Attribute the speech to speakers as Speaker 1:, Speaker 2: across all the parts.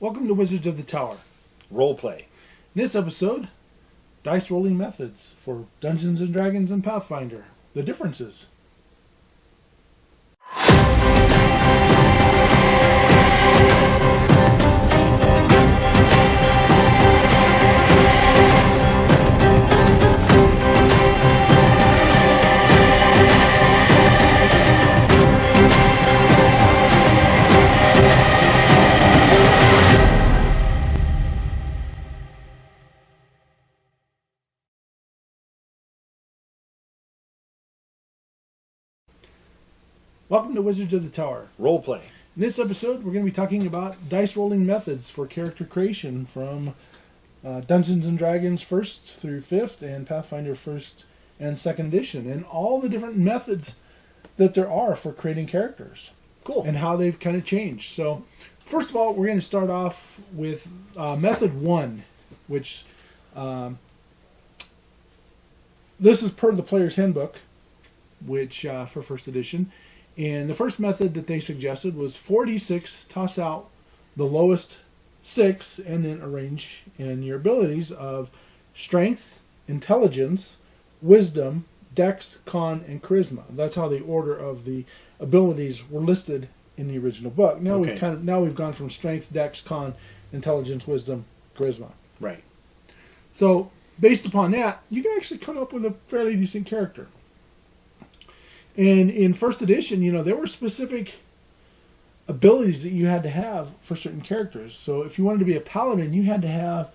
Speaker 1: Welcome to Wizards of the Tower.
Speaker 2: Roleplay.
Speaker 1: In this episode, dice rolling methods for Dungeons & Dragons and Pathfinder. The differences. Welcome to Wizards of the Tower.
Speaker 2: Roleplay.
Speaker 1: In this episode, we're going to be talking about dice rolling methods for character creation from Dungeons & Dragons 1st through 5th and Pathfinder 1st and 2nd edition, and all the different methods that there are for creating characters.
Speaker 2: Cool.
Speaker 1: And how they've kind of changed. So, first of all, we're going to start off with Method 1, which this is per the Player's Handbook, which for 1st edition. And the first method that they suggested was 4d6, toss out the lowest 6, and then arrange in your abilities of strength, intelligence, wisdom, dex, con, and charisma. That's how the order of the abilities were listed in the original book. Now we've gone from strength, dex, con, intelligence, wisdom, charisma.
Speaker 2: Right.
Speaker 1: So based upon that, you can actually come up with a fairly decent character. And in 1st edition, there were specific abilities that you had to have for certain characters. So if you wanted to be a paladin, you had to have,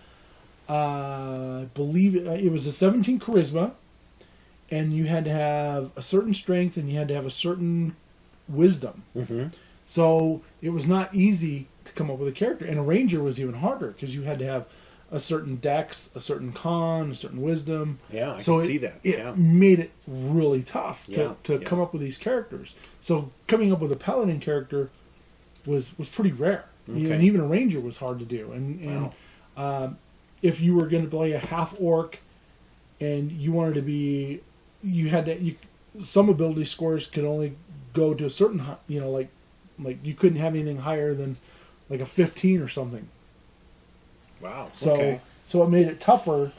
Speaker 1: I believe it was a 17 charisma, and you had to have a certain strength, and you had to have a certain wisdom.
Speaker 2: Mm-hmm.
Speaker 1: So it was not easy to come up with a character. And a ranger was even harder, because you had to have a certain dex, a certain con, a certain wisdom.
Speaker 2: Yeah, I can see that.
Speaker 1: It made it really tough to come up with these characters. So coming up with a paladin character was pretty rare.
Speaker 2: Okay.
Speaker 1: And even a ranger was hard to do. And if you were going to play a half orc and you wanted to be, some ability scores could only go to a certain, like you couldn't have anything higher than like a 15 or something.
Speaker 2: Wow.
Speaker 1: So it made it tougher,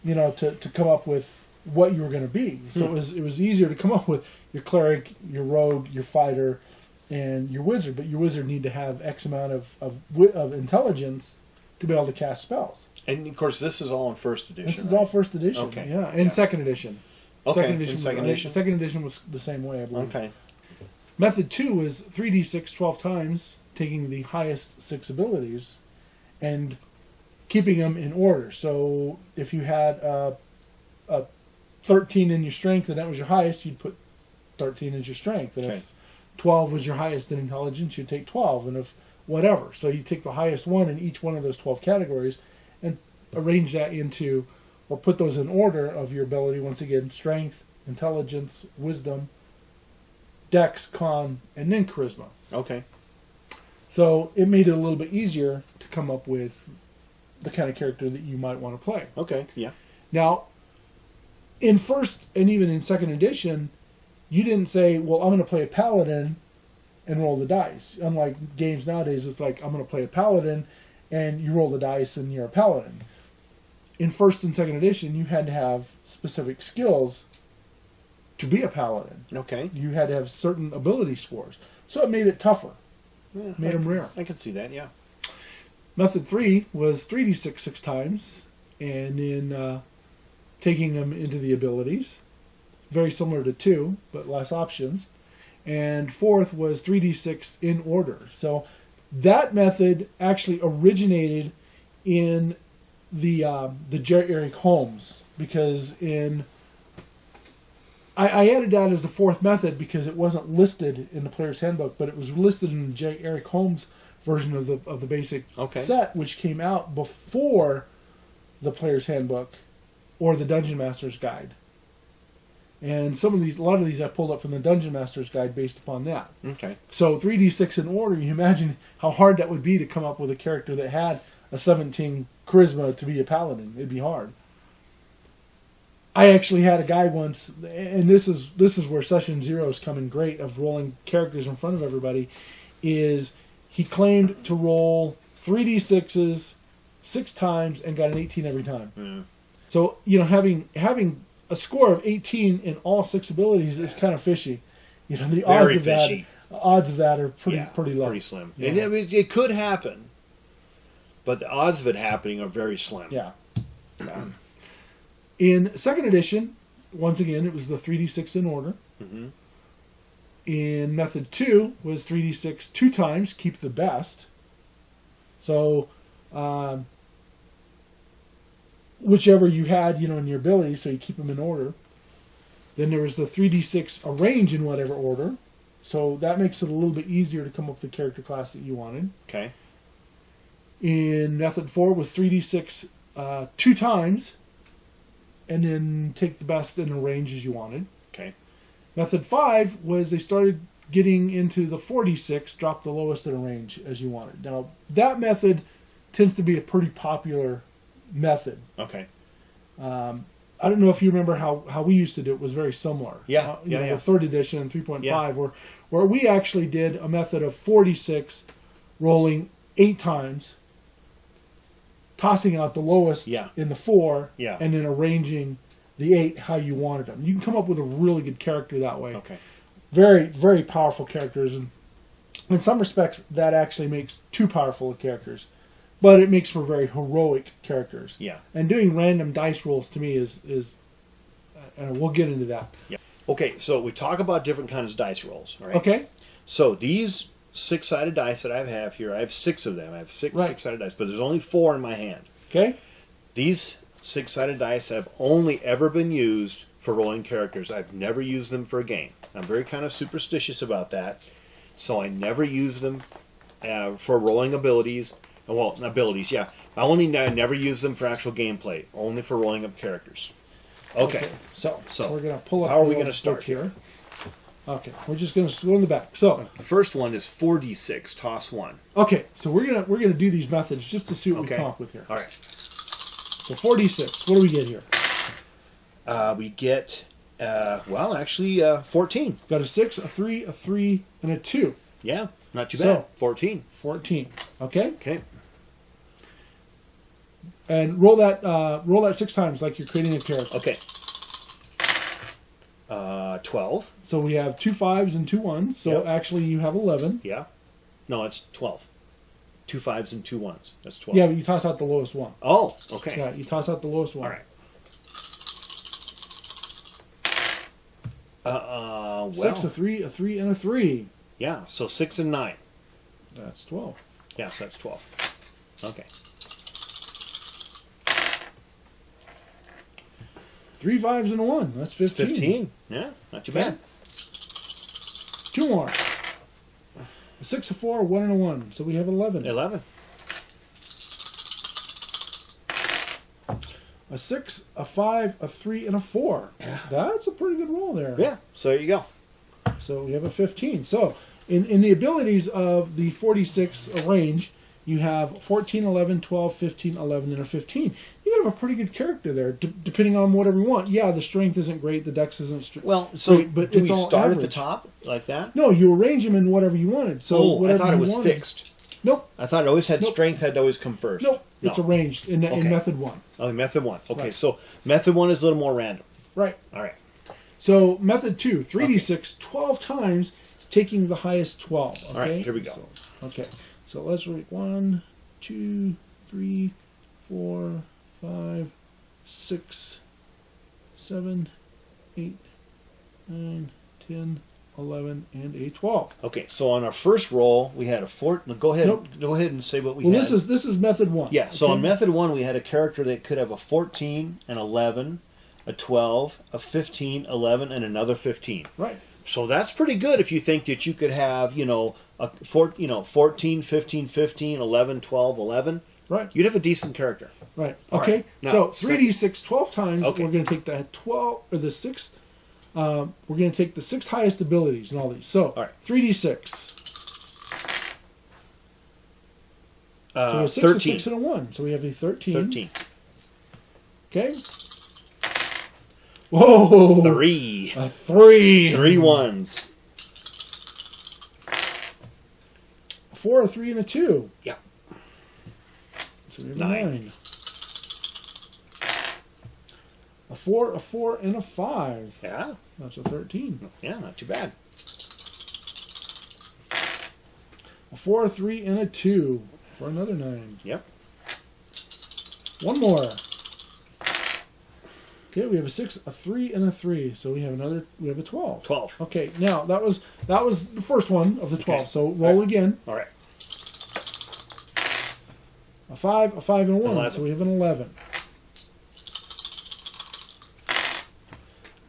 Speaker 1: to come up with what you were going to be. So it was easier to come up with your cleric, your rogue, your fighter, and your wizard. But your wizard need to have X amount of intelligence to be able to cast spells.
Speaker 2: And of course, this is all in 1st edition.
Speaker 1: This is all 1st edition.
Speaker 2: Okay.
Speaker 1: Yeah, and 2nd edition.
Speaker 2: Okay.
Speaker 1: Second edition.
Speaker 2: Second edition.
Speaker 1: Second edition was the same way, I believe.
Speaker 2: Okay.
Speaker 1: Method 2 is 3d6 12 times, taking the highest 6 abilities, and keeping them in order. So if you had a 13 in your strength and that was your highest, you'd put 13 as your strength. And if 12 was your highest in intelligence, you'd take 12. And if whatever. So you take the highest one in each one of those 12 categories and arrange that into, or put those in order of your ability. Once again, strength, intelligence, wisdom, dex, con, and then charisma.
Speaker 2: Okay.
Speaker 1: So it made it a little bit easier to come up with the kind of character that you might want to play.
Speaker 2: Okay, yeah.
Speaker 1: Now, in 1st and even in 2nd edition, you didn't say, well, I'm going to play a paladin and roll the dice. Unlike games nowadays, it's like, I'm going to play a paladin and you roll the dice and you're a paladin. In 1st and 2nd edition, you had to have specific skills to be a paladin.
Speaker 2: Okay.
Speaker 1: You had to have certain ability scores. So it made it tougher.
Speaker 2: Yeah,
Speaker 1: Made them rare.
Speaker 2: I can see that, yeah.
Speaker 1: Method 3 was 3d6 6 times, and then taking them into the abilities. Very similar to 2, but less options. And 4th was 3d6 in order. So that method actually originated in the J. Eric Holmes, because I added that as a 4th method because it wasn't listed in the Player's Handbook, but it was listed in the J. Eric Holmes version of the basic set, which came out before the Player's Handbook or the Dungeon Master's Guide. And a lot of these I pulled up from the Dungeon Master's Guide based upon that.
Speaker 2: Okay.
Speaker 1: So 3d6 in order, you imagine how hard that would be to come up with a character that had a 17 charisma to be a paladin. It'd be hard. I actually had a guy once, and this is where Session Zero is coming great, of rolling characters in front of everybody, is he claimed to roll 3d6s 6 times and got an 18 every time.
Speaker 2: Mm.
Speaker 1: So, having a score of 18 in all 6 abilities is kind of fishy. The
Speaker 2: Very
Speaker 1: odds of that are pretty low.
Speaker 2: Pretty slim.
Speaker 1: Yeah.
Speaker 2: And it could happen, but the odds of it happening are very slim.
Speaker 1: Yeah. In 2nd edition, once again, it was the 3d6 in order.
Speaker 2: Mm-hmm.
Speaker 1: In method 2 was 3d6 2 times, keep the best. So, whichever you had, in your abilities, so you keep them in order. Then there was the 3d6 arrange in whatever order. So that makes it a little bit easier to come up with the character class that you wanted.
Speaker 2: Okay.
Speaker 1: In method 4 was 3d6 2 times, and then take the best and arrange as you wanted.
Speaker 2: Okay.
Speaker 1: Method 5 was they started getting into the 4d6, drop the lowest and arrange as you wanted. Now, that method tends to be a pretty popular method.
Speaker 2: Okay.
Speaker 1: I don't know if you remember how we used to do it. It was very similar.
Speaker 2: Yeah.
Speaker 1: With 3rd edition and 3.5,
Speaker 2: Yeah.
Speaker 1: where we actually did a method of 4d6 rolling 8 times, tossing out the lowest in the 4, and then arranging the 8 how you wanted them. You can come up with a really good character that way.
Speaker 2: Okay.
Speaker 1: Very, very powerful characters, and in some respects, that actually makes too powerful of characters. But it makes for very heroic characters.
Speaker 2: Yeah.
Speaker 1: And doing random dice rolls to me is and we'll get into that.
Speaker 2: Yeah. Okay, so we talk about different kinds of dice rolls, right?
Speaker 1: Okay.
Speaker 2: So these 6-sided dice that I have here, I have 6 of them. I have six
Speaker 1: Right.
Speaker 2: 6-sided dice, but there's only 4 in my hand.
Speaker 1: Okay.
Speaker 2: These 6-sided dice have only ever been used for rolling characters. I've never used them for a game. I'm very kind of superstitious about that, so I never use them for rolling abilities. Well, abilities, yeah. I never use them for actual gameplay, only for rolling up characters. Okay.
Speaker 1: So we're going to pull up.
Speaker 2: how are we
Speaker 1: going
Speaker 2: to start
Speaker 1: here? Okay, we're just going to go in the back. So
Speaker 2: the first one is 4d6, toss 1.
Speaker 1: okay, so we're gonna do these methods just to see what we come up with here.
Speaker 2: All right.
Speaker 1: So 4d6. What do we get here?
Speaker 2: We get 14.
Speaker 1: Got a 6, a 3, a 3, and a 2.
Speaker 2: Yeah, not too bad.
Speaker 1: So
Speaker 2: 14.
Speaker 1: 14. Okay.
Speaker 2: Okay.
Speaker 1: And roll that 6 times like you're creating a character.
Speaker 2: Okay. 12.
Speaker 1: So we have 2 5s and 2 1s. So
Speaker 2: Yep.
Speaker 1: actually you have 11.
Speaker 2: Yeah. No, it's 12. 2 5s and 2 1s. That's 12.
Speaker 1: Yeah, but you toss out the lowest one.
Speaker 2: Oh, okay.
Speaker 1: Yeah, you toss out the lowest one.
Speaker 2: All right.
Speaker 1: 6, a 3, a 3, and a 3.
Speaker 2: Yeah, so 6 and 9.
Speaker 1: That's 12.
Speaker 2: Yeah, so that's 12. Okay.
Speaker 1: 3 5s and a 1. That's 15.
Speaker 2: 15. Yeah, not too bad.
Speaker 1: 2 more. A 6, a 4, a 1, and a 1. So we have 11.
Speaker 2: 11.
Speaker 1: A 6, a 5, a 3, and a 4.
Speaker 2: Yeah.
Speaker 1: That's a pretty good roll there.
Speaker 2: Yeah, so there you go.
Speaker 1: So we have a 15. So in the abilities of the 46 range, you have 14, 11, 12, 15, 11, and a 15. You have a pretty good character there, depending on whatever you want. Yeah, the strength isn't great, the dex isn't
Speaker 2: Well, so
Speaker 1: great, but
Speaker 2: do
Speaker 1: it's
Speaker 2: we
Speaker 1: all
Speaker 2: start at
Speaker 1: average.
Speaker 2: the top like that?
Speaker 1: No, you arrange them in whatever you wanted. So
Speaker 2: I
Speaker 1: whatever
Speaker 2: thought it
Speaker 1: you
Speaker 2: was
Speaker 1: wanted.
Speaker 2: fixed.
Speaker 1: Nope.
Speaker 2: I thought it always had
Speaker 1: Nope.
Speaker 2: strength had to always come first.
Speaker 1: Nope.
Speaker 2: No.
Speaker 1: It's arranged in
Speaker 2: Okay.
Speaker 1: method 1.
Speaker 2: Oh, method 1. Okay,
Speaker 1: Right.
Speaker 2: so method 1 is a little more random.
Speaker 1: Right.
Speaker 2: All right.
Speaker 1: So method 2, 3d6, 12 times, taking the highest 12. Okay?
Speaker 2: All right, here we go.
Speaker 1: So let's read 1, 2, 3, 4, 5, 6, 7, 8, 9, 10, 11, and a 12.
Speaker 2: Okay, so on our first roll, we had a 4. Go ahead.
Speaker 1: Nope.
Speaker 2: Go ahead and say what we
Speaker 1: Well,
Speaker 2: had.
Speaker 1: this is method 1.
Speaker 2: Yeah, so
Speaker 1: okay?
Speaker 2: on method 1, we had a character that could have a 14, an 11, a 12, a 15, 11, and another 15.
Speaker 1: Right.
Speaker 2: So that's pretty good if you think that you could have, a 14, 15, 15, 11, 12, 11.
Speaker 1: Right.
Speaker 2: You'd have a decent character.
Speaker 1: Right.
Speaker 2: All
Speaker 1: Okay.
Speaker 2: right. Now,
Speaker 1: So 3d6 12 times.
Speaker 2: Okay.
Speaker 1: We're going to take the 12 or the 6. We're going to take the 6 highest abilities in all these. So
Speaker 2: All right.
Speaker 1: 3d6. So a 6,
Speaker 2: 13.
Speaker 1: a 6, and a 1. So we have a 13.
Speaker 2: 13.
Speaker 1: Okay. Whoa.
Speaker 2: 3.
Speaker 1: A 3.
Speaker 2: 3 ones.
Speaker 1: A 4, a 3, and a 2.
Speaker 2: Yeah.
Speaker 1: have a
Speaker 2: 9.
Speaker 1: 9. A 4, a 4, and a 5.
Speaker 2: Yeah.
Speaker 1: That's a 13.
Speaker 2: Yeah, not too bad.
Speaker 1: A 4, a 3, and a 2 for another 9.
Speaker 2: Yep.
Speaker 1: One more. Okay, we have a 6, a 3, and a 3. So we have a 12.
Speaker 2: 12.
Speaker 1: Okay, now that was the first one of the 12.
Speaker 2: Okay.
Speaker 1: So roll again.
Speaker 2: All right.
Speaker 1: A 5, a 5, and a 1.
Speaker 2: 11.
Speaker 1: So we have an 11.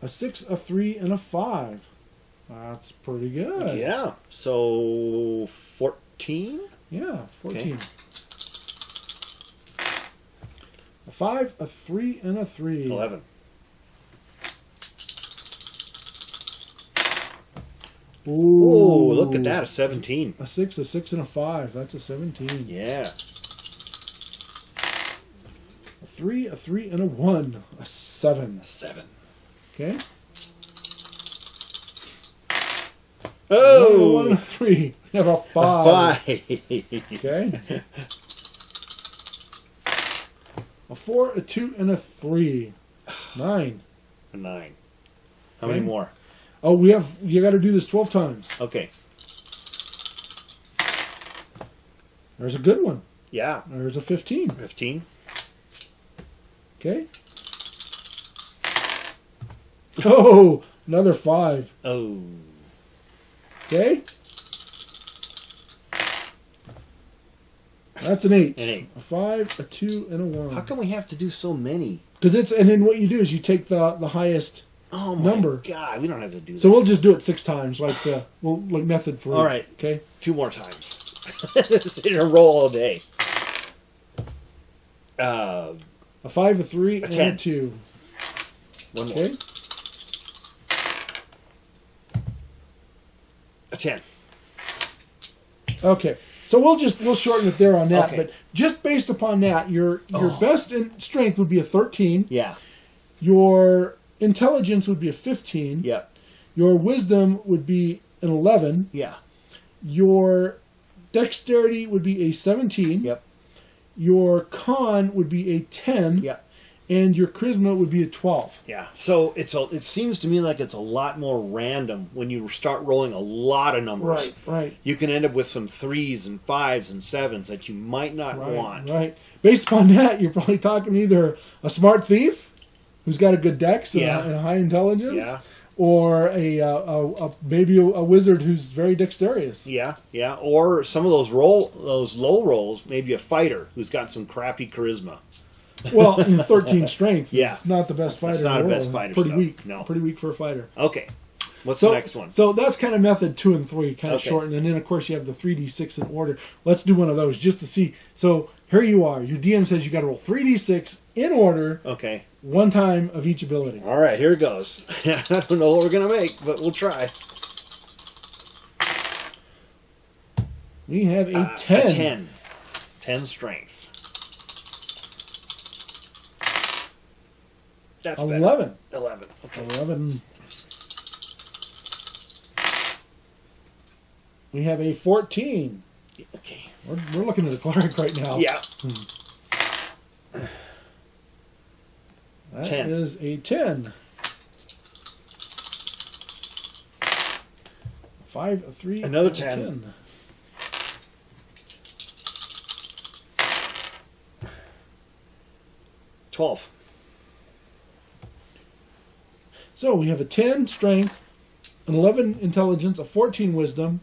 Speaker 1: A 6, a 3, and a 5. That's pretty good.
Speaker 2: Yeah. So 14?
Speaker 1: Yeah, 14.
Speaker 2: Okay.
Speaker 1: A 5, a 3, and a 3.
Speaker 2: 11.
Speaker 1: Ooh,
Speaker 2: Look at that, a 17.
Speaker 1: A 6, a 6, and a 5. That's a 17.
Speaker 2: Yeah.
Speaker 1: A 3, a 3, and a 1. A 7.
Speaker 2: 7.
Speaker 1: Okay.
Speaker 2: Oh!
Speaker 1: 1 and a 3. We have a 5.
Speaker 2: A 5.
Speaker 1: Okay. A 4, a 2, and a 3. 9.
Speaker 2: A 9. How many
Speaker 1: Okay.
Speaker 2: more?
Speaker 1: Oh, you got to do this 12 times.
Speaker 2: Okay.
Speaker 1: There's a good one.
Speaker 2: Yeah.
Speaker 1: There's a 15.
Speaker 2: 15.
Speaker 1: Okay. Oh, another 5.
Speaker 2: Oh.
Speaker 1: Okay. That's an 8.
Speaker 2: An 8.
Speaker 1: A 5, a 2, and a 1.
Speaker 2: How come we have to do so many?
Speaker 1: Because and then what you do is you take the highest
Speaker 2: Oh my
Speaker 1: number.
Speaker 2: God, we don't have to do that.
Speaker 1: So we'll just do it 6 times, like method 3.
Speaker 2: All right.
Speaker 1: Okay.
Speaker 2: 2 more times. Sit in a roll all day.
Speaker 1: A 5, a 3, and
Speaker 2: 10.
Speaker 1: a 2.
Speaker 2: One more.
Speaker 1: Okay.
Speaker 2: A 10.
Speaker 1: Okay. So we'll shorten it there on that.
Speaker 2: Okay.
Speaker 1: But just based upon that, your
Speaker 2: Oh.
Speaker 1: best in strength would be a 13.
Speaker 2: Yeah.
Speaker 1: Your intelligence would be a 15.
Speaker 2: Yep.
Speaker 1: Your wisdom would be an 11.
Speaker 2: Yeah.
Speaker 1: Your dexterity would be a 17.
Speaker 2: Yep.
Speaker 1: Your con would be a 10.
Speaker 2: Yep.
Speaker 1: And your charisma would be a 12.
Speaker 2: Yeah. So it seems to me like it's a lot more random when you start rolling a lot of numbers.
Speaker 1: Right, right.
Speaker 2: You can end up with some 3s and 5s and 7s that you might not
Speaker 1: Right,
Speaker 2: want.
Speaker 1: right. Based upon that, you're probably talking either a smart thief who's got a good dex and,
Speaker 2: Yeah.
Speaker 1: and a high intelligence,
Speaker 2: Yeah.
Speaker 1: or maybe a wizard who's very dexterous.
Speaker 2: Yeah, yeah. Or some of those low rolls, maybe a fighter who's got some crappy charisma.
Speaker 1: Well, in 13 strength,
Speaker 2: Yeah.
Speaker 1: it's not the best fighter.
Speaker 2: It's not
Speaker 1: in
Speaker 2: a
Speaker 1: the
Speaker 2: best
Speaker 1: world.
Speaker 2: fighter
Speaker 1: Pretty
Speaker 2: stuff.
Speaker 1: weak.
Speaker 2: No.
Speaker 1: Pretty weak for a fighter.
Speaker 2: Okay. What's the next one?
Speaker 1: So that's kind of method 2 and 3, kind of
Speaker 2: Okay.
Speaker 1: shortened, and then of course you have the 3d6 in order. Let's do one of those just to see. So here you are. Your DM says you got to roll 3d6 in order,
Speaker 2: Okay.
Speaker 1: 1 time of each ability.
Speaker 2: All right, here it goes. I don't know what we're going to make, but we'll try.
Speaker 1: We have a 10.
Speaker 2: A 10. 10 strength. That's
Speaker 1: 11.
Speaker 2: better. 11. Okay.
Speaker 1: 11. We have a 14.
Speaker 2: Okay.
Speaker 1: We're looking at a cleric right now.
Speaker 2: Yeah.
Speaker 1: That
Speaker 2: 10.
Speaker 1: is a 10. 5, a 3,
Speaker 2: Another
Speaker 1: and a
Speaker 2: 10. 12.
Speaker 1: So we have a 10 strength, an 11 intelligence, a 14 wisdom,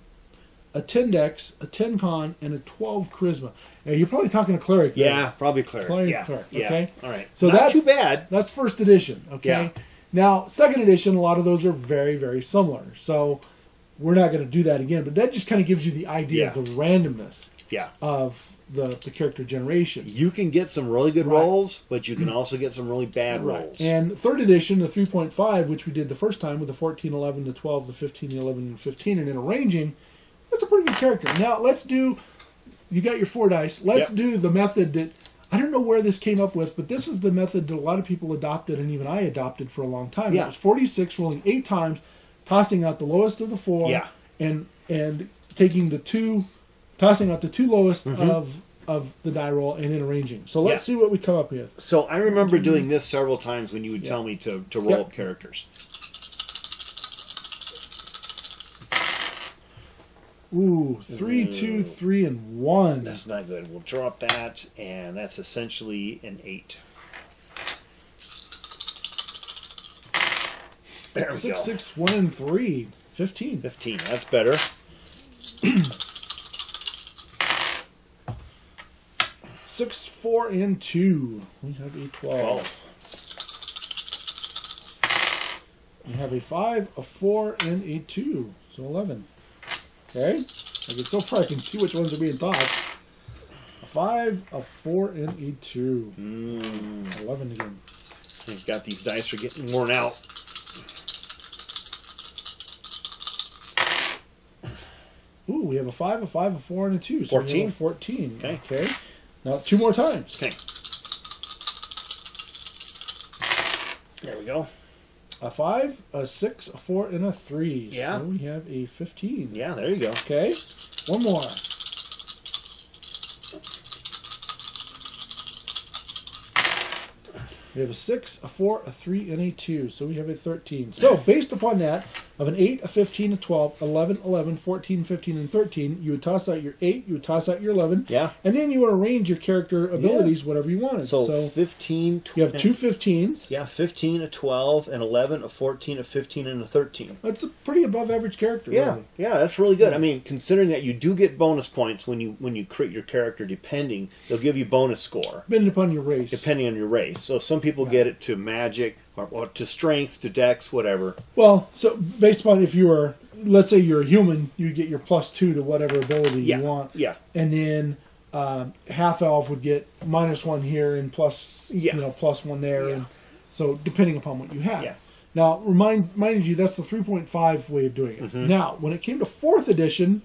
Speaker 1: a 10 dex, a 10 con, and a 12 charisma. Now, you're probably talking a cleric there.
Speaker 2: Yeah, probably cleric.
Speaker 1: Cleric,
Speaker 2: Yeah.
Speaker 1: cleric,
Speaker 2: Yeah.
Speaker 1: okay.
Speaker 2: All right.
Speaker 1: So
Speaker 2: Not
Speaker 1: that's
Speaker 2: too bad.
Speaker 1: That's first edition, okay?
Speaker 2: Yeah.
Speaker 1: Now, second edition, a lot of those are very, very similar. So we're not going to do that again, but that just kind of gives you the idea of the randomness
Speaker 2: Yeah.
Speaker 1: of the character generation.
Speaker 2: You can get some really good
Speaker 1: Right.
Speaker 2: rolls, but you can also get some really bad rolls.
Speaker 1: And third edition, the 3.5, which we did the first time with the 14, 11, the 12, the 15, the 11, and 15, and then arranging, that's a pretty good character. Now, let's do, you got your 4 dice, let's
Speaker 2: Yep.
Speaker 1: do the method that, I don't know where this came up with, but this is the method that a lot of people adopted, and even I adopted for a long time.
Speaker 2: Yeah.
Speaker 1: It was 46, rolling 8 times, tossing out the lowest of the 4,
Speaker 2: Yeah.
Speaker 1: and taking the 2, tossing out the 2 lowest
Speaker 2: Mm-hmm.
Speaker 1: of of the die roll and then arranging. So let's see what we come up with.
Speaker 2: So I remember doing this several times when you would tell me to roll up characters.
Speaker 1: Ooh, 3, 2, 3, and 1.
Speaker 2: That's not good. We'll drop that, and that's essentially an 8. There we
Speaker 1: 6,
Speaker 2: go.
Speaker 1: 6, 1, and 3. 15.
Speaker 2: 15. That's better.
Speaker 1: 6, 4, and 2. We have a 12. We have a 5, a 4, and a 2. So 11. Okay? So far I can see which ones are being tossed. A 5, a 4, and a 2. 11 again.
Speaker 2: I've got these dice are getting worn out.
Speaker 1: Ooh, we have a 5, a 5, a 4, and a 2. So
Speaker 2: 14.
Speaker 1: We have a 14.
Speaker 2: Okay.
Speaker 1: Now 2 more times.
Speaker 2: Okay. There we go.
Speaker 1: A 5, a 6, a 4, and a 3.
Speaker 2: Yeah.
Speaker 1: So we have a 15.
Speaker 2: Yeah, there you go.
Speaker 1: Okay. One more. We have a 6, a 4, a 3, and a 2. So we have a 13. So based upon that, of an 8, a 15, a 12, 11, 11, 14, 15, and 13, you would toss out your 8, you would toss out your 11,
Speaker 2: Yeah.
Speaker 1: and then you would arrange your character abilities whatever you wanted.
Speaker 2: So 15,
Speaker 1: you have 2 15s.
Speaker 2: Yeah, 15, a 12, an 11, a 14, a 15, and a 13.
Speaker 1: That's a pretty above average character.
Speaker 2: Yeah,
Speaker 1: really.
Speaker 2: yeah, that's really good. I mean, considering that you do get bonus points when you create your character, depending, they'll give you bonus score
Speaker 1: Depending upon your race.
Speaker 2: depending on your race. So some people get it to magic or to strength, to dex, whatever.
Speaker 1: Well, so based upon if you are, let's say you're a human, you get your +2 to whatever ability
Speaker 2: Yeah,
Speaker 1: you want.
Speaker 2: yeah.
Speaker 1: And then half elf would get -1 here and plus,
Speaker 2: Yeah.
Speaker 1: +1 there.
Speaker 2: Yeah.
Speaker 1: And so depending upon what you have.
Speaker 2: Yeah.
Speaker 1: Now, reminded you, that's the 3.5 way of doing it. Now, when it came to 4th edition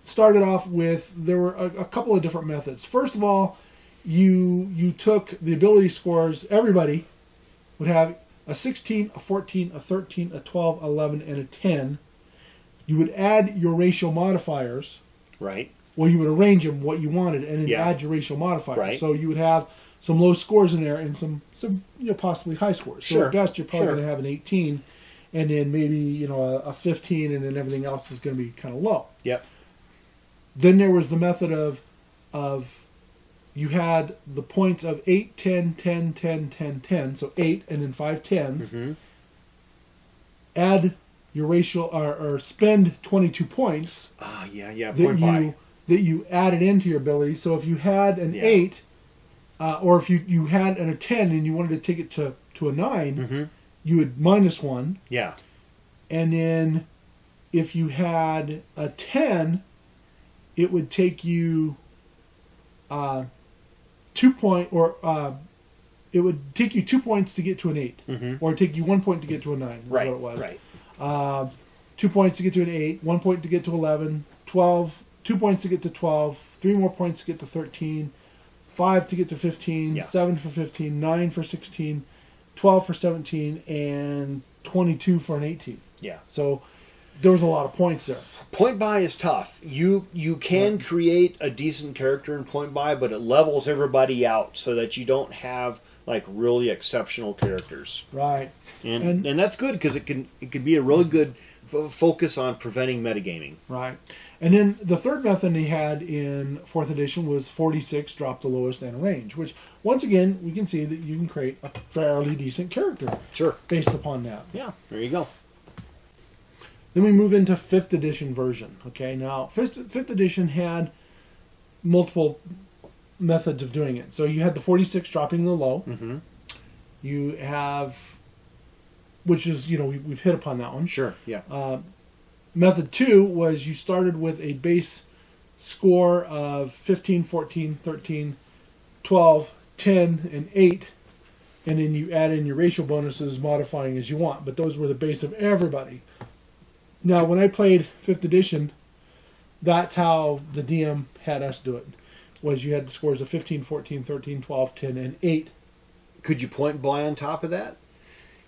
Speaker 1: started off with, there were a couple of different methods. First of all, you took the ability scores, everybody would have a 16, a 14, a 13, a 12, 11, and a 10. You would add your racial modifiers.
Speaker 2: Right.
Speaker 1: Well, you would arrange them what you wanted and then
Speaker 2: Yeah.
Speaker 1: add your racial modifiers.
Speaker 2: Right.
Speaker 1: So you would have some low scores in there and some possibly high scores. So
Speaker 2: Sure.
Speaker 1: at best, you're probably
Speaker 2: Sure.
Speaker 1: going to have an 18, and then maybe a 15, and then everything else is going to be kind of low.
Speaker 2: Yep.
Speaker 1: Then there was the method of you had the points of 8, 10, 10, 10, 10, 10, so 8 and then 5 10s. Add your racial or spend 22 points
Speaker 2: Yeah.
Speaker 1: that
Speaker 2: Point by.
Speaker 1: you added into your ability. So if you had an 8, or if you had a 10 and you wanted to take it to a 9, you would -1.
Speaker 2: Yeah.
Speaker 1: And then if you had a 10, it would take you 2 point, or it would take you 2 points to get to an 8, or take you 1 point to get to a 9. Is
Speaker 2: Right.
Speaker 1: what it was.
Speaker 2: Right.
Speaker 1: 2 points to get to an 8, 1 point to get to 11, 12, 2 points to get to 12, 3 more points to get to 13, 5 to get to 15,
Speaker 2: Yeah.
Speaker 1: 7 for 15, 9 for 16, 12 for 17, and 22 for an 18.
Speaker 2: Yeah.
Speaker 1: So there was a lot of points there.
Speaker 2: Point buy is tough. You can create a decent character in point buy, but it levels everybody out so that you don't have like really exceptional characters.
Speaker 1: Right.
Speaker 2: And that's good because it can be a really good focus on preventing metagaming.
Speaker 1: Right. And then the third method they had in 4th edition was 46, drop the lowest, and range, which, once again, we can see that you can create a fairly decent character
Speaker 2: Sure.
Speaker 1: based upon that.
Speaker 2: Yeah, there you go.
Speaker 1: Then we move into 5th edition version. Okay, now, 5th edition had multiple methods of doing it. So you had the 46 dropping the low. You have, which is, we've hit upon that one.
Speaker 2: Sure, yeah.
Speaker 1: Method 2 was you started with a base score of 15, 14, 13, 12, 10, and 8, and then you add in your racial bonuses, modifying as you want. But those were the base of everybody. Now, when I played 5th edition, that's how the DM had us do it. Was you had the scores of 15, 14, 13, 12, 10, and 8.
Speaker 2: Could you point buy on top of that?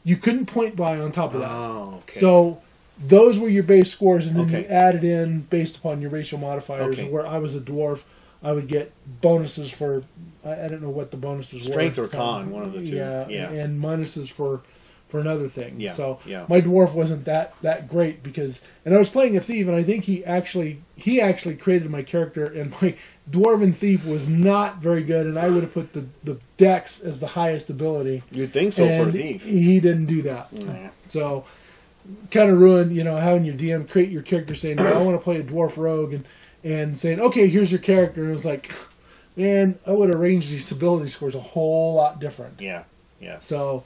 Speaker 1: You couldn't point buy on top of that.
Speaker 2: Oh, okay.
Speaker 1: So those were your base scores, and then
Speaker 2: Okay.
Speaker 1: you added in based upon your racial modifiers.
Speaker 2: Okay.
Speaker 1: Where I was a dwarf, I would get bonuses for I don't know what the bonuses were.
Speaker 2: Strength or con, one of the two.
Speaker 1: Yeah,
Speaker 2: Yeah.
Speaker 1: and minuses for another thing.
Speaker 2: Yeah,
Speaker 1: So
Speaker 2: yeah.
Speaker 1: my dwarf wasn't that great because, and I was playing a thief, and I think he actually created my character, and my dwarven thief was not very good, and I would have put the dex as the highest ability.
Speaker 2: You'd think so for a
Speaker 1: And
Speaker 2: thief.
Speaker 1: he didn't do that.
Speaker 2: Nah.
Speaker 1: So kind of ruined, having your DM create your character saying, well, I want to play a dwarf rogue, and saying, okay, here's your character. And it was like, man, I would have arranged these ability scores a whole lot different.
Speaker 2: Yeah. Yeah.
Speaker 1: So,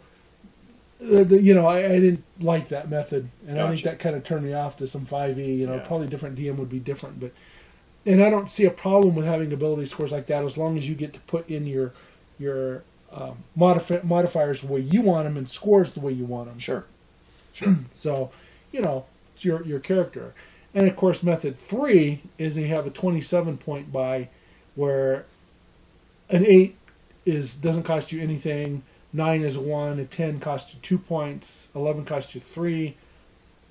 Speaker 1: I didn't like that method. And I think
Speaker 2: Gotcha.
Speaker 1: that kind of turned me off to some 5e.
Speaker 2: Yeah.
Speaker 1: Probably different DM would be different. And I don't see a problem with having ability scores like that as long as you get to put in your modifiers the way you want them and scores the way you want them.
Speaker 2: Sure. Sure.
Speaker 1: So, it's your character. And of course, method 3 is you have a 27 point buy where an 8 doesn't cost you anything, 9 is a 1, a 10 costs you 2 points, 11 costs you 3,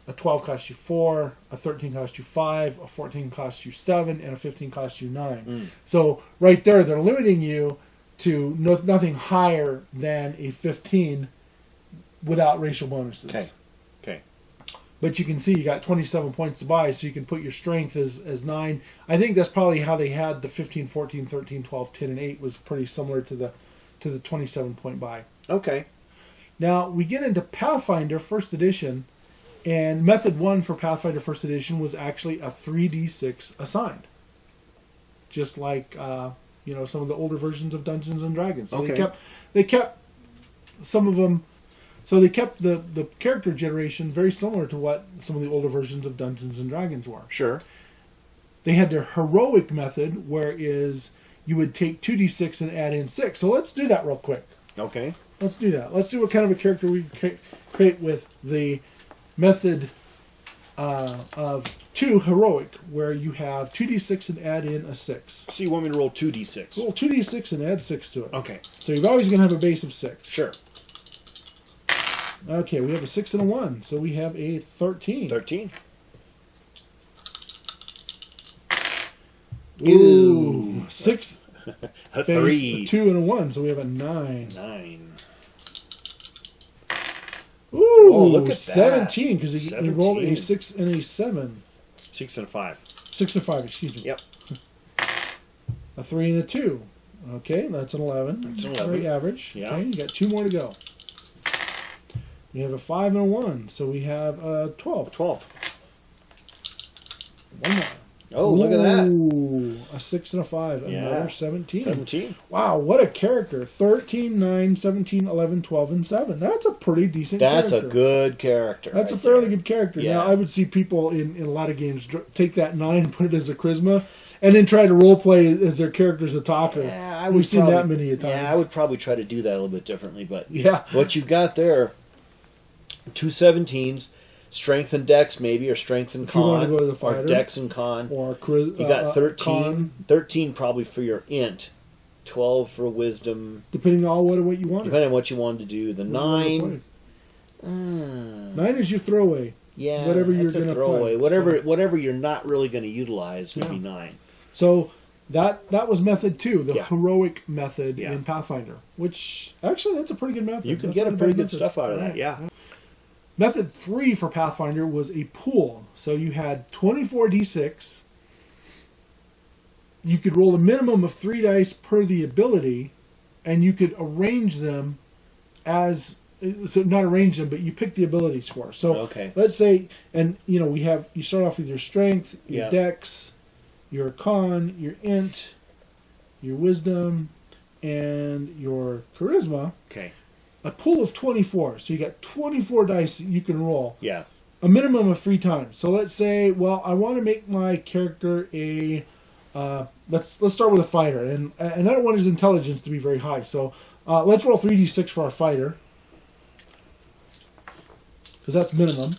Speaker 1: a 12 costs you 4, a 13 costs you 5, a 14 costs you 7, and a 15 costs you 9. So right there, they're limiting you to nothing higher than a 15 without racial bonuses.
Speaker 2: Okay. Okay.
Speaker 1: But you can see you got 27 points to buy, so you can put your strength as 9. I think that's probably how they had the 15, 14, 13, 12, 10, and 8 was pretty similar to the 27 point buy.
Speaker 2: Okay.
Speaker 1: Now, we get into Pathfinder First Edition, and Method 1 for Pathfinder First Edition was actually a 3d6 assigned. Just like, some of the older versions of Dungeons & Dragons. So
Speaker 2: Okay.
Speaker 1: they kept some of them... So they kept the character generation very similar to what some of the older versions of Dungeons & Dragons were.
Speaker 2: Sure.
Speaker 1: They had their heroic method, whereas you would take 2d6 and add in 6. So let's do that real quick.
Speaker 2: Okay.
Speaker 1: Let's do that. Let's see what kind of a character we create with the method of 2 heroic, where you have 2d6 and add in a 6.
Speaker 2: So you want me to roll 2d6?
Speaker 1: Roll 2d6 and add 6 to it.
Speaker 2: Okay.
Speaker 1: So you're always going to have a base of 6.
Speaker 2: Sure.
Speaker 1: Okay, we have a 6 and a 1, so we have a 13.
Speaker 2: 13.
Speaker 1: Ooh, 6
Speaker 2: A
Speaker 1: base,
Speaker 2: 3.
Speaker 1: a 2 and a 1, so we have a 9.
Speaker 2: 9.
Speaker 1: Ooh,
Speaker 2: Oh, look at that.
Speaker 1: 17, because you rolled a
Speaker 2: 17.
Speaker 1: 6 and a 7.
Speaker 2: 6 and a 5.
Speaker 1: 6 and 5, excuse me.
Speaker 2: Yep.
Speaker 1: A 3 and a 2. Okay, that's an 11.
Speaker 2: That's an 11.
Speaker 1: Very average.
Speaker 2: Yeah.
Speaker 1: Okay, you got 2 more to go. We have a 5 and a 1, so we have 12.
Speaker 2: 12.
Speaker 1: One more.
Speaker 2: Oh, look at that.
Speaker 1: Ooh, a 6 and a 5.
Speaker 2: Yeah.
Speaker 1: Another 17.
Speaker 2: 17.
Speaker 1: Wow, what a character. 13, 9, 17, 11, 12, and 7. That's a pretty decent
Speaker 2: That's
Speaker 1: character.
Speaker 2: a good character.
Speaker 1: That's a
Speaker 2: right
Speaker 1: fairly
Speaker 2: there.
Speaker 1: good character.
Speaker 2: Yeah.
Speaker 1: Now, I would see people in a lot of games take that 9 and put it as a charisma, and then try to role play as their character's a talker.
Speaker 2: Yeah, I
Speaker 1: We've
Speaker 2: would
Speaker 1: seen
Speaker 2: probably,
Speaker 1: that many a times.
Speaker 2: Yeah, I would probably try to do that a little bit differently, but
Speaker 1: Yeah.
Speaker 2: what you've got there, 2 17s, strength and dex maybe, or strength and
Speaker 1: If you wanna
Speaker 2: con,
Speaker 1: go to the
Speaker 2: or
Speaker 1: fighter.
Speaker 2: dex and con.
Speaker 1: Or
Speaker 2: You got 13,
Speaker 1: con,
Speaker 2: 13 probably for your int, 12 for wisdom,
Speaker 1: depending on what you want.
Speaker 2: depending on what you wanted to do. The 9,
Speaker 1: 9 is your throwaway.
Speaker 2: yeah,
Speaker 1: whatever you're
Speaker 2: that's a
Speaker 1: gonna
Speaker 2: throwaway.
Speaker 1: play,
Speaker 2: Whatever you're not really going to utilize would
Speaker 1: Yeah.
Speaker 2: be 9.
Speaker 1: So that was method 2, the
Speaker 2: Yeah.
Speaker 1: heroic method
Speaker 2: Yeah.
Speaker 1: in Pathfinder. Which actually that's a pretty good method.
Speaker 2: You can
Speaker 1: That's
Speaker 2: get
Speaker 1: not
Speaker 2: a
Speaker 1: a
Speaker 2: pretty
Speaker 1: bad
Speaker 2: good
Speaker 1: method.
Speaker 2: stuff out of that,
Speaker 1: Right.
Speaker 2: yeah.
Speaker 1: Method 3 for Pathfinder was a pool. So you had 24 d6. You could roll a minimum of 3 dice per the ability, and you could arrange them as... So not arrange them, but you pick the ability score. So
Speaker 2: Okay.
Speaker 1: let's say, and you start off with your strength, your
Speaker 2: Yeah.
Speaker 1: dex, your con, your int, your wisdom, and your charisma.
Speaker 2: Okay.
Speaker 1: A pool of 24. So you got 24 dice that you can roll.
Speaker 2: Yeah.
Speaker 1: A minimum of 3 times. So let's say, well, I want to make my character a... let's start with a fighter. And I don't want his intelligence to be very high. So let's roll 3d6 for our fighter. Because that's minimum.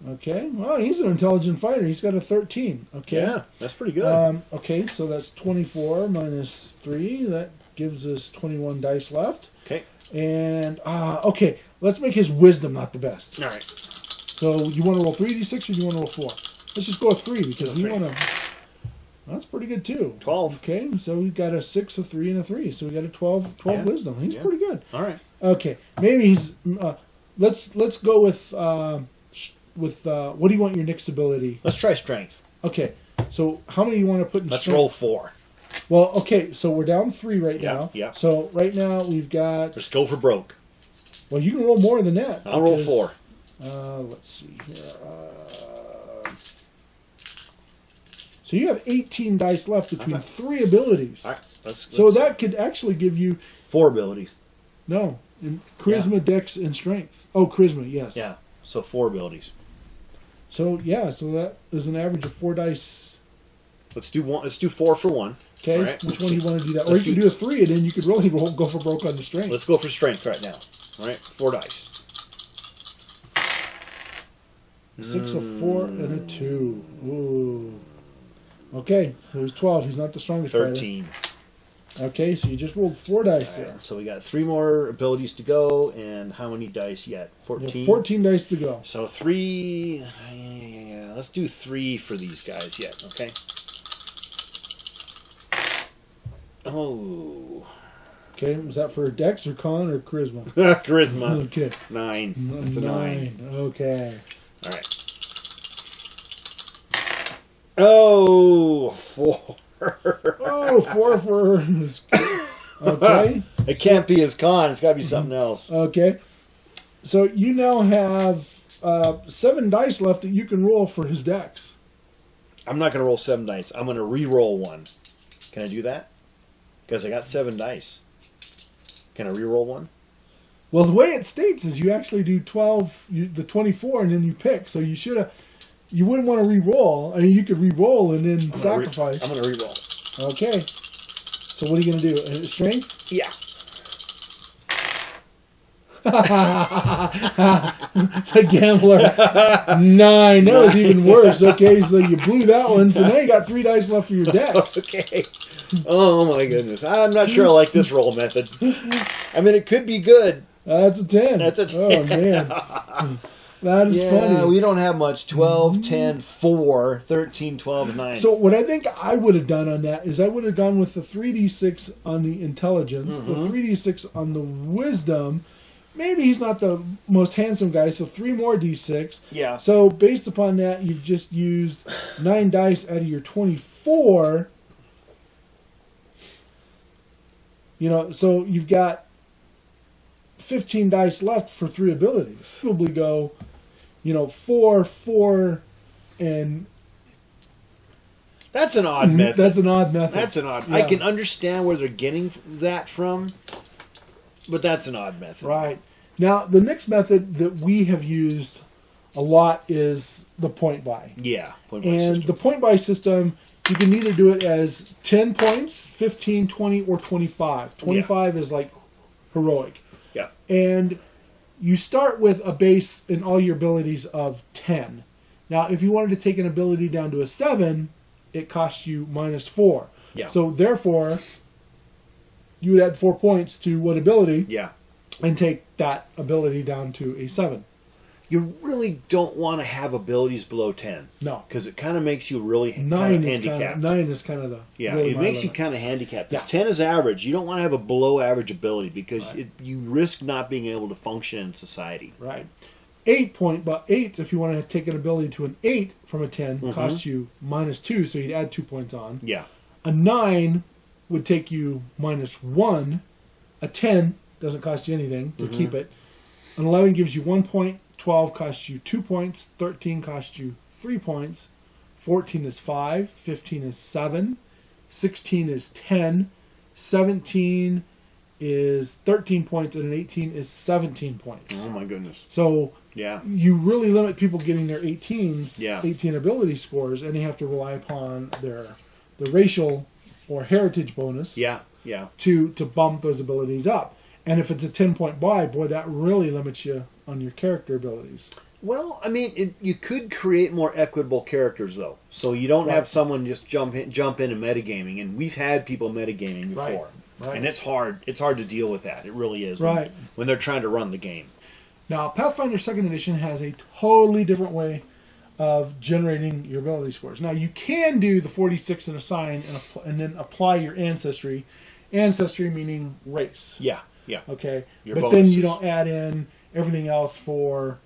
Speaker 1: Okay. Well, he's an intelligent fighter. He's got a 13. Okay.
Speaker 2: Yeah, that's pretty good.
Speaker 1: Okay, so that's 24 minus 3. That gives us 21 dice left.
Speaker 2: Okay.
Speaker 1: And, okay, let's make his wisdom not the best.
Speaker 2: All right.
Speaker 1: So you want to roll 3d6 or do you want to roll 4? Let's just go with 3 because we want to. That's pretty good too.
Speaker 2: 12.
Speaker 1: Okay, so we got a 6, a 3, and a 3. So we got a 12 wisdom. He's pretty good.
Speaker 2: All right.
Speaker 1: Okay, maybe he's. Let's go with what do you want your next ability?
Speaker 2: Let's try strength.
Speaker 1: Okay, so how many do you want to put in
Speaker 2: Let's
Speaker 1: strength?
Speaker 2: roll 4.
Speaker 1: Well, okay, so we're down 3 right
Speaker 2: Yeah,
Speaker 1: now.
Speaker 2: yeah.
Speaker 1: So right now we've got.
Speaker 2: Let's go for broke.
Speaker 1: Well, you can roll more than that.
Speaker 2: I'll roll 4.
Speaker 1: Let's see here. So you have 18 dice left between 3 abilities.
Speaker 2: All right.
Speaker 1: So that could actually give you
Speaker 2: 4 abilities.
Speaker 1: no charisma, dex, and strength. Oh, charisma, yes.
Speaker 2: Yeah. So 4 abilities.
Speaker 1: So yeah, so that is an average of 4 dice.
Speaker 2: Let's do 1. Let's do 4 for 1.
Speaker 1: Okay,
Speaker 2: All right.
Speaker 1: which one do you want to do that? Or
Speaker 2: Let's
Speaker 1: you could do a 3, and then you could really go for broke on the strength.
Speaker 2: Let's go for strength right now. All right. 4 dice.
Speaker 1: 6, a 4, and a 2. Ooh. Okay, so he's 12. He's not the strongest
Speaker 2: 13.
Speaker 1: fighter. Okay, so you just rolled 4 dice
Speaker 2: All
Speaker 1: there.
Speaker 2: right, so we got 3 more abilities to go, and how many dice yet?
Speaker 1: You
Speaker 2: 14.
Speaker 1: have 14 dice to go.
Speaker 2: So 3. Yeah, let's do 3 for these guys yet. Okay. Oh.
Speaker 1: Okay, was that for dex or con or charisma?
Speaker 2: Charisma.
Speaker 1: Okay.
Speaker 2: 9. That's a 9.
Speaker 1: Okay.
Speaker 2: All right. Oh, 4.
Speaker 1: Oh, 4 for. Okay.
Speaker 2: It can't be his con. It's got to be something else.
Speaker 1: Okay. So you now have 7 dice left that you can roll for his dex.
Speaker 2: I'm not going to roll 7 dice. I'm going to re-roll 1. Can I do that? Because I got 7 dice. Can I re-roll 1?
Speaker 1: Well, the way it states is you actually do 12, the 24, and then you pick. So you should have. You wouldn't want to re-roll. I mean, you could re-roll and then sacrifice.
Speaker 2: I'm going to re-roll.
Speaker 1: Okay. So what are you going to do? Strength?
Speaker 2: Yeah.
Speaker 1: The gambler. 9. That was even worse. Okay, so you blew that one. So now you got 3 dice left for your dex.
Speaker 2: Okay. Oh my goodness. I'm not sure I like this roll method. I mean, it could be good.
Speaker 1: That's a 10.
Speaker 2: That's a 10.
Speaker 1: Oh, man. That is funny.
Speaker 2: We don't have much. 12, 10, 4, 13, 12, 9.
Speaker 1: So what I think I would have done on that is I would have gone with the 3d6 on the intelligence, the 3d6 on the wisdom. Maybe he's not the most handsome guy, so 3 more d6.
Speaker 2: Yeah.
Speaker 1: So based upon that, you've just used 9 dice out of your 24. So you've got 15 dice left for 3 abilities. Probably go, 4, 4, and
Speaker 2: That's an odd method.
Speaker 1: that's an odd method.
Speaker 2: That's an odd.
Speaker 1: Yeah.
Speaker 2: I can understand where they're getting that from, but that's an odd method.
Speaker 1: Right. Now, the next method that we have used a lot is the point buy.
Speaker 2: Yeah. Point by
Speaker 1: And
Speaker 2: system.
Speaker 1: the point buy system, you can either do it as 10 points, 15, 20, or 25. 25 is like heroic.
Speaker 2: Yeah.
Speaker 1: And you start with a base in all your abilities of 10. Now, if you wanted to take an ability down to a 7, it costs you -4.
Speaker 2: Yeah.
Speaker 1: So, therefore, you would add 4 points to what ability
Speaker 2: Yeah.
Speaker 1: and take that ability down to a 7.
Speaker 2: You really don't want to have abilities below 10.
Speaker 1: No.
Speaker 2: Because it kind of makes you really
Speaker 1: 9 is
Speaker 2: handicapped.
Speaker 1: 9 is kind of the...
Speaker 2: Yeah,
Speaker 1: really
Speaker 2: it
Speaker 1: my
Speaker 2: makes you
Speaker 1: limit.
Speaker 2: kind of handicapped. Because
Speaker 1: Yeah.
Speaker 2: 10 is average. You don't want to have a below average ability because you risk not being able to function in society.
Speaker 1: Right. 8 point, but 8, if you want to take an ability to an 8 from a 10, costs you -2, so you'd add 2 points on.
Speaker 2: Yeah.
Speaker 1: A 9 would take you -1. A 10 doesn't cost you anything to keep it. An 11 gives you 1 point. 12 costs you 2 points. 13 costs you 3 points. 14 is 5. 15 is 7. 16 is 10. 17 is 13 points. And an 18 is 17 points.
Speaker 2: Oh my goodness.
Speaker 1: So
Speaker 2: Yeah.
Speaker 1: you really limit people getting their 18s,
Speaker 2: Yeah.
Speaker 1: 18 ability scores, and they have to rely upon the racial or heritage bonus
Speaker 2: Yeah. Yeah.
Speaker 1: to bump those abilities up. And if it's a 10-point buy, boy, that really limits you on your character abilities.
Speaker 2: Well, I mean, you could create more equitable characters, though. So you don't have someone just jump into metagaming. And we've had people metagaming before.
Speaker 1: Right.
Speaker 2: And it's hard. It's hard to deal with that. It really is.
Speaker 1: Right.
Speaker 2: When they're trying to run the game.
Speaker 1: Now, Pathfinder 2nd Edition has a totally different way of generating your ability scores. Now, you can do the 46 and assign and then apply your ancestry. Ancestry meaning race.
Speaker 2: Yeah.
Speaker 1: Okay?
Speaker 2: Your
Speaker 1: but
Speaker 2: bonuses.
Speaker 1: then you don't add in everything else for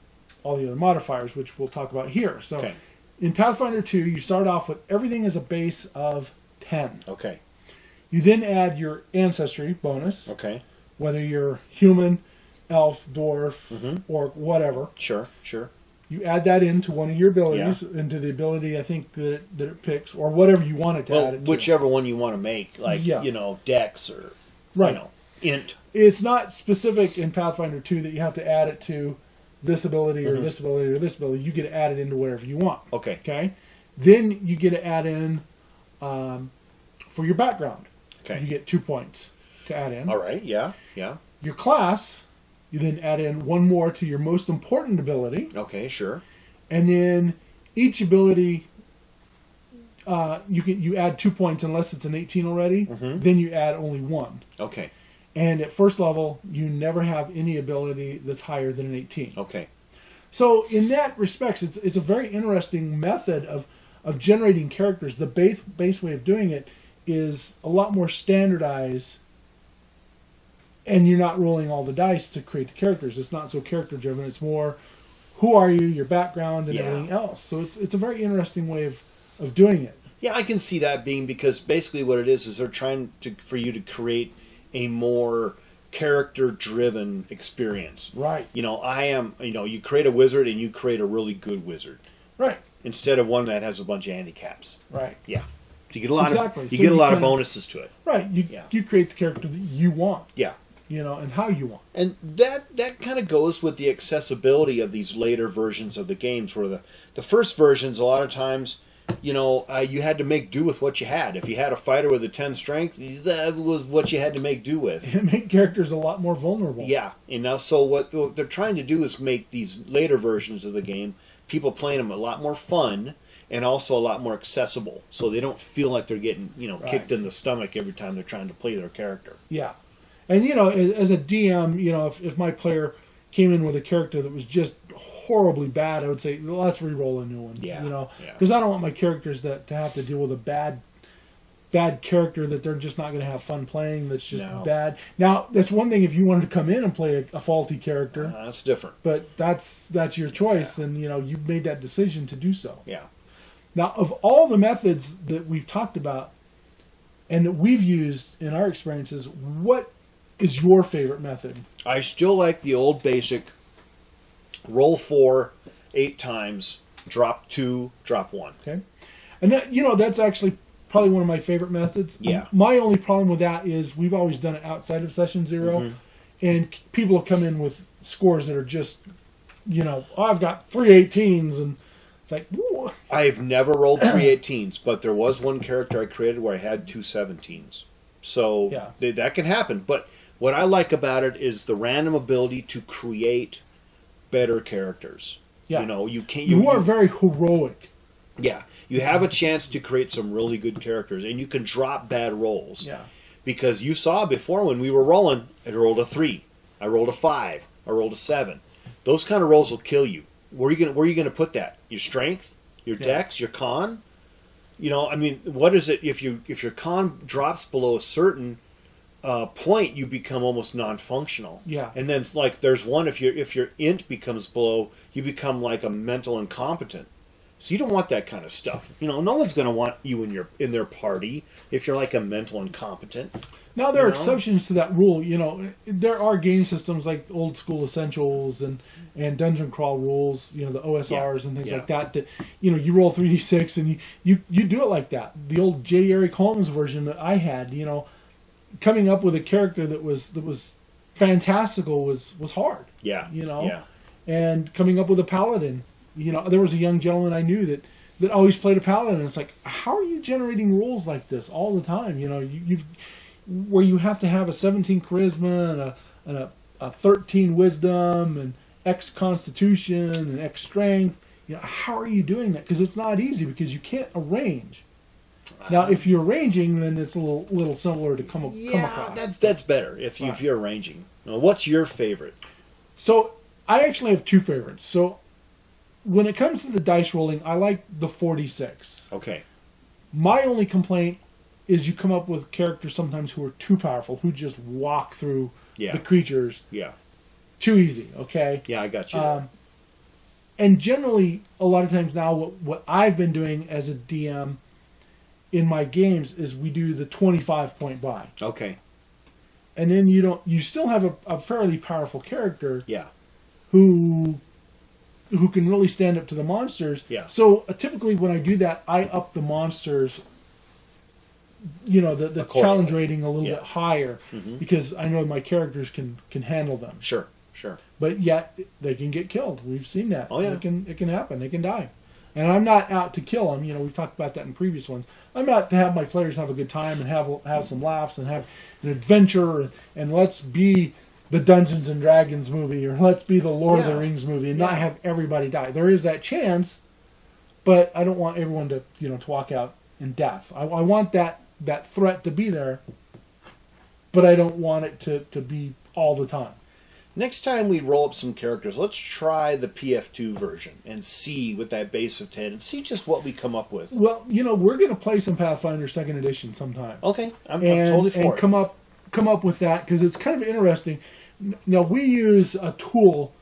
Speaker 1: all the other modifiers, which we'll talk about here. So
Speaker 2: Okay.
Speaker 1: in Pathfinder 2, you start off with everything as a base of 10.
Speaker 2: Okay.
Speaker 1: You then add your ancestry bonus,
Speaker 2: Okay.
Speaker 1: whether you're human, elf, dwarf, or whatever.
Speaker 2: Sure.
Speaker 1: You add that into one of your abilities, into the ability I think that it picks, or whatever you want it to add it to.
Speaker 2: Whichever one you want to make, like, Dex or,
Speaker 1: Right.
Speaker 2: Int.
Speaker 1: It's not specific in Pathfinder 2 that you have to add it to this ability or this ability or this ability. You get to add it into whatever you want.
Speaker 2: Okay.
Speaker 1: Then you get to add in for your background.
Speaker 2: Okay.
Speaker 1: You get 2 points to add in.
Speaker 2: All right. Yeah.
Speaker 1: Your class, you then add in one more to your most important ability.
Speaker 2: Okay, sure.
Speaker 1: And then each ability, you add 2 points unless it's an 18 already. Then you add only 1.
Speaker 2: Okay.
Speaker 1: And at first level, you never have any ability that's higher than an 18.
Speaker 2: Okay.
Speaker 1: So in that respects, it's a very interesting method of generating characters. The base way of doing it is a lot more standardized, and you're not rolling all the dice to create the characters. It's not so character driven. It's more who are you, your background, and everything else. So it's a very interesting way of doing it.
Speaker 2: Yeah, I can see that being, because basically what it is they're trying for you to create a more character-driven experience.
Speaker 1: Right.
Speaker 2: You create a wizard and you create a really good wizard.
Speaker 1: Right.
Speaker 2: Instead of one that has a bunch of handicaps.
Speaker 1: Right.
Speaker 2: Yeah. So you get a lot
Speaker 1: Exactly.
Speaker 2: of
Speaker 1: So
Speaker 2: get a
Speaker 1: you
Speaker 2: lot of
Speaker 1: kinda-
Speaker 2: bonuses to it.
Speaker 1: Right. You create the character that you want.
Speaker 2: Yeah.
Speaker 1: And how you want.
Speaker 2: And that kind of goes with the accessibility of these later versions of the games, where the first versions, a lot of times, you had to make do with what you had. If you had a fighter with a 10 strength, that was what you had to make do with.
Speaker 1: It made characters a lot more vulnerable.
Speaker 2: Yeah. And now, so what they're trying to do is make these later versions of the game, people playing them, a lot more fun and also a lot more accessible, so they don't feel like they're getting kicked in the stomach every time they're trying to play their character.
Speaker 1: Yeah. And, as a DM, if my player came in with a character that was just horribly bad, I would say, well, let's re-roll a new one.
Speaker 2: Yeah.
Speaker 1: Because I don't want my characters to have to deal with a bad character that they're just not going to have fun playing, that's just bad. Now, that's one thing if you wanted to come in and play a faulty character.
Speaker 2: That's different.
Speaker 1: But that's your choice, and, you made that decision to do so.
Speaker 2: Yeah.
Speaker 1: Now, of all the methods that we've talked about and that we've used in our experiences, what is your favorite method?
Speaker 2: I still like the old basic roll 4 8 times, drop 2, drop 1.
Speaker 1: Okay. And that, that's actually probably one of my favorite methods.
Speaker 2: Yeah.
Speaker 1: My only problem with that is we've always done it outside of session 0, and people have come in with scores that are just, I've got 3 18s, and it's like, whoa.
Speaker 2: I've never rolled 3 18s, but there was one character I created where I had 2 17s. So that can happen. But what I like about it is the random ability to create better characters.
Speaker 1: Yeah.
Speaker 2: You
Speaker 1: are very heroic.
Speaker 2: Yeah. You have a chance to create some really good characters, and you can drop bad rolls.
Speaker 1: Yeah.
Speaker 2: Because you saw before when we were rolling, I rolled a 3, I rolled a 5, I rolled a 7. Those kind of rolls will kill you. Where are you gonna put that? Your strength, your dex, your con? What is it if your con drops below a certain point, you become almost non-functional.
Speaker 1: Yeah.
Speaker 2: And then there's one, if your int becomes below, you become like a mental incompetent. So you don't want that kind of stuff. No one's going to want you in their party if you're like a mental incompetent.
Speaker 1: Now there are exceptions to that rule. There are game systems like old school essentials and dungeon crawl rules. The OSRs and things like that. That you roll 3d6 and you do it like that. The old J. Eric Holmes version that I had. Coming up with a character that was fantastical was hard.
Speaker 2: Yeah.
Speaker 1: And coming up with a paladin. There was a young gentleman I knew that always played a paladin. And it's like, how are you generating rules like this all the time? Where you have to have a 17 charisma and a 13 wisdom and X constitution and X strength. How are you doing that? Because it's not easy, because you can't arrange. Now, if you're arranging, then it's a little simpler to come across.
Speaker 2: That's better if you're arranging. Now, what's your favorite?
Speaker 1: So, I actually have two favorites. So when it comes to the dice rolling, I like the 4d6.
Speaker 2: Okay.
Speaker 1: My only complaint is you come up with characters sometimes who are too powerful, who just walk through the creatures
Speaker 2: Yeah.
Speaker 1: too easy, okay?
Speaker 2: Yeah, I got you. There.
Speaker 1: And generally, a lot of times now, what I've been doing as a DM in my games is we do the 25-point buy.
Speaker 2: Okay.
Speaker 1: And then you still have a fairly powerful character
Speaker 2: Yeah.
Speaker 1: who can really stand up to the monsters.
Speaker 2: Yeah.
Speaker 1: So typically when I do that, I up the monsters, the challenge rating a little bit higher because I know my characters can handle them.
Speaker 2: Sure.
Speaker 1: But yet they can get killed. We've seen that.
Speaker 2: Oh, yeah.
Speaker 1: It can happen. They can die. And I'm not out to kill them. We've talked about that in previous ones. I'm out to have my players have a good time and have some laughs and have an adventure and let's be the Dungeons and Dragons movie or let's be the Lord of the Rings movie and not have everybody die. There is that chance, but I don't want everyone to to walk out in death. I want that threat to be there, but I don't want it to be all the time.
Speaker 2: Next time we roll up some characters, let's try the PF2 version and see with that base of 10 and see just what we come up with.
Speaker 1: Well, we're going to play some Pathfinder 2nd Edition sometime.
Speaker 2: Okay, I'm totally for it.
Speaker 1: And come up with that because it's kind of interesting. Now, we use a tool.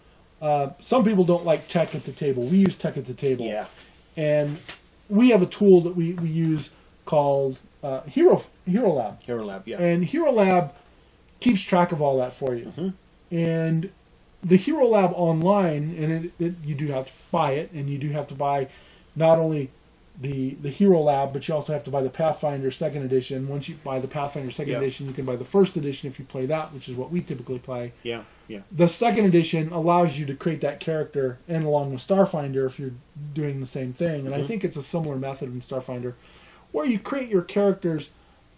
Speaker 1: Some people don't like tech at the table. We use tech at the table.
Speaker 2: Yeah.
Speaker 1: And we have a tool that we use called Hero Lab.
Speaker 2: Hero Lab, yeah.
Speaker 1: And Hero Lab keeps track of all that for you. Mm-hmm. And the Hero Lab online, and you do have to buy it, and you do have to buy not only the Hero Lab, but you also have to buy the Pathfinder 2nd Edition. Once you buy the Pathfinder 2nd Edition, you can buy the 1st Edition if you play that, which is what we typically play.
Speaker 2: Yeah.
Speaker 1: The 2nd Edition allows you to create that character, and along with Starfinder if you're doing the same thing. And I think it's a similar method in Starfinder, where you create your characters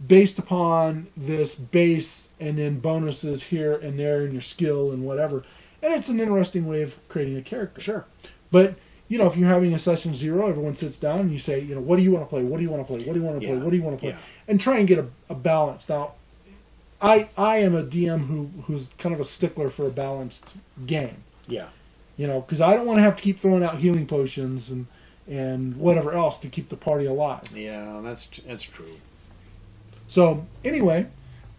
Speaker 1: based upon this base and then bonuses here and there and your skill and whatever. And it's an interesting way of creating a character.
Speaker 2: Sure.
Speaker 1: But, if you're having a session 0, everyone sits down and you say, what do you want to play? What do you want to play? What do you want to play? What do you want to play?
Speaker 2: Yeah.
Speaker 1: And try and get a balance. Now, I am a DM who's kind of a stickler for a balanced game.
Speaker 2: Yeah.
Speaker 1: Because I don't want to have to keep throwing out healing potions and whatever else to keep the party alive.
Speaker 2: Yeah, that's true.
Speaker 1: So, anyway,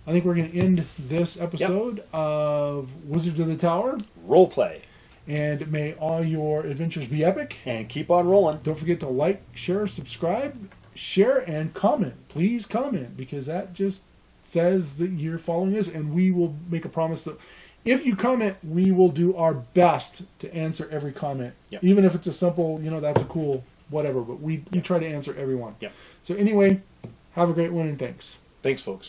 Speaker 1: I think we're going to end this episode of Wizards of the Tower.
Speaker 2: Role play.
Speaker 1: And may all your adventures be epic.
Speaker 2: And keep on rolling.
Speaker 1: Don't forget to like, share, subscribe, share, and comment. Please comment, because that just says that you're following us, and we will make a promise that if you comment, we will do our best to answer every comment.
Speaker 2: Yep.
Speaker 1: Even if it's a simple, that's a cool whatever, but we try to answer everyone.
Speaker 2: Yep.
Speaker 1: So anyway, have a great one, and thanks.
Speaker 2: Thanks, folks.